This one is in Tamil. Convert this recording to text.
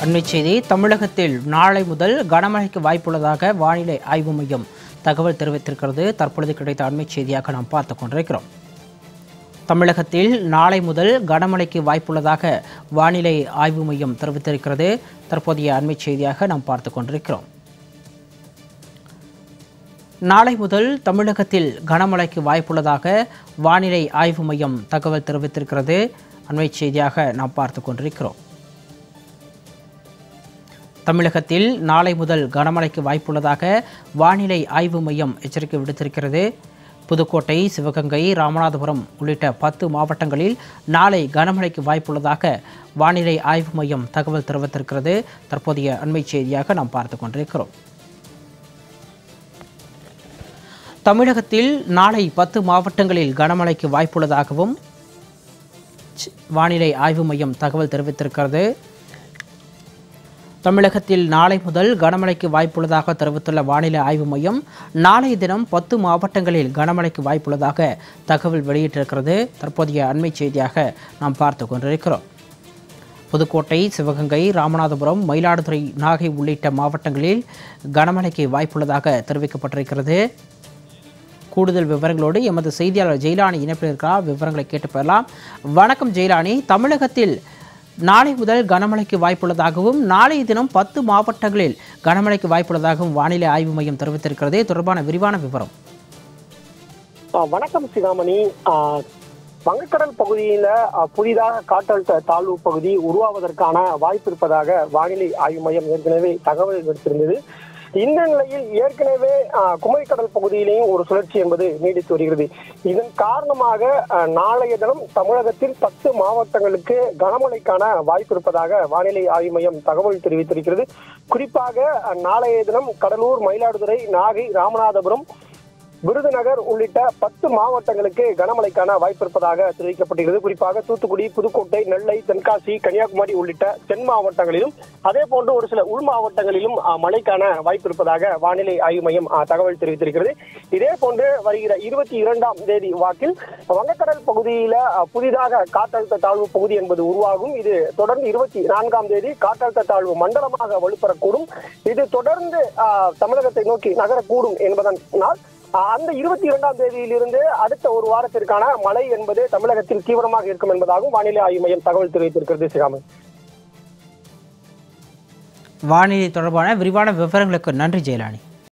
அண்மைச் செய்தி. தமிழகத்தில் நாளை முதல் கனமழைக்கு வாய்ப்புள்ளதாக வானிலை ஆய்வு மையம் தகவல் தெரிவித்திருக்கிறது. தற்பொழுது கிடைத்த அண்மைச் செய்தியாக நாம் பார்த்துக் கொண்டிருக்கிறோம். தமிழகத்தில் நாளை முதல் கனமழைக்கு வாய்ப்புள்ளதாக வானிலை ஆய்வு மையம் தெரிவித்திருக்கிறது. தற்போதைய அண்மைச் செய்தியாக நாம் பார்த்துக் கொண்டிருக்கிறோம். நாளை முதல் தமிழகத்தில் கனமழைக்கு வாய்ப்புள்ளதாக வானிலை ஆய்வு மையம் தகவல் தெரிவித்திருக்கிறது. அண்மைச் செய்தியாக நாம் பார்த்துக் கொண்டிருக்கிறோம். தமிழகத்தில் நாளை முதல் கனமழைக்கு வாய்ப்புள்ளதாக வானிலை ஆய்வு மையம் எச்சரிக்கை விடுத்திருக்கிறது. புதுக்கோட்டை, சிவகங்கை, ராமநாதபுரம் உள்ளிட்ட 10 மாவட்டங்களில் நாளை கனமழைக்கு வாய்ப்புள்ளதாக வானிலை ஆய்வு மையம் தகவல் தெரிவித்திருக்கிறது. தற்போதைய அண்மைச் செய்தியாக நாம் பார்த்துக் கொண்டிருக்கிறோம். தமிழகத்தில் நாளை 10 மாவட்டங்களில் கனமழைக்கு வாய்ப்புள்ளதாகவும் வானிலை ஆய்வு மையம் தகவல் தெரிவித்திருக்கிறது. தமிழகத்தில் நாளை முதல் கனமழைக்கு வாய்ப்புள்ளதாக தெரிவித்துள்ள வானிலை ஆய்வு மையம் நாளைய தினம் 10 மாவட்டங்களில் கனமழைக்கு வாய்ப்புள்ளதாக தகவல் வெளியிட்டிருக்கிறது. தற்போதைய அண்மைச் செய்தியாக நாம் பார்த்து கொண்டிருக்கிறோம். புதுக்கோட்டை, சிவகங்கை, ராமநாதபுரம், மயிலாடுதுறை, நாகை உள்ளிட்ட மாவட்டங்களில் கனமழைக்கு வாய்ப்புள்ளதாக தெரிவிக்கப்பட்டிருக்கிறது. கூடுதல் விவரங்களோடு எமது செய்தியாளர் ஜெயிலானி இணைப்பில் இருக்கிறார். விவரங்களை கேட்டு பெறலாம். வணக்கம் ஜெயிலானி. தமிழகத்தில் நாளை முதல் கனமழைக்கு வாய்ப்புள்ளதாகவும் நாளைய தினம் 10 மாவட்டங்களில் கனமழைக்கு வாய்ப்புள்ளதாகவும் வானிலை ஆய்வு மையம் தெரிவித்திருக்கிறது. தொடர்பான விரிவான விவரம். வணக்கம் சிகாமணி. வங்கக்கடல் பகுதியில புதிதாக காற்றழுத்த தாழ்வு பகுதி உருவாவதற்கான வாய்ப்பு இருப்பதாக வானிலை ஆய்வு மையம் ஏற்கனவே தகவல் எடுத்திருந்தது. இந்த நிலையில் ஏற்கனவே குமரிக்கடல் பகுதியிலேயும் ஒரு சுழற்சி என்பது நீடித்து வருகிறது. இதன் காரணமாக நாளைய தினம் தமிழகத்தில் 10 மாவட்டங்களுக்கு கனமழைக்கான வாய்ப்பு இருப்பதாக வானிலை ஆய்வு மையம் தகவல் தெரிவித்திருக்கிறது. குறிப்பாக நாளைய தினம் கடலூர், மயிலாடுதுறை, நாகை, ராமநாதபுரம், விருதுநகர் உள்ளிட்ட 10 மாவட்டங்களுக்கு கனமழைக்கான வாய்ப்பு இருப்பதாக தெரிவிக்கப்பட்டிருக்கிறது. குறிப்பாக தூத்துக்குடி, புதுக்கோட்டை, நெல்லை, தென்காசி, கன்னியாகுமரி உள்ளிட்ட தென் மாவட்டங்களிலும் அதே போன்று ஒரு சில உள் மாவட்டங்களிலும் மழைக்கான வாய்ப்பு இருப்பதாக வானிலை ஆய்வு மையம் தகவல் தெரிவித்திருக்கிறது. இதே போன்று வருகிற 22ஆம் தேதி வாக்கில் வங்கக்கடல் பகுதியில புதிதாக காற்றழுத்த தாழ்வு பகுதி என்பது உருவாகும். இது தொடர்ந்து 24ஆம் தேதி காற்றழுத்த தாழ்வு மண்டலமாக வலுப்பெறக்கூடும். இது தொடர்ந்து தமிழகத்தை நோக்கி நகரக்கூடும் என்பதனால் அந்த 22ஆம் தேதியிலிருந்து அடுத்த ஒரு வாரத்திற்கான மழை என்பது தமிழகத்தில் தீவிரமாக இருக்கும் என்பதாகவும் வானிலை ஆய்வு மையம் தகவல் தெரிவித்திருக்கிறது. சிகாமணி, வானிலை தொடர்பான விரிவான விவரங்களுக்கு நன்றி ஜெயலானி.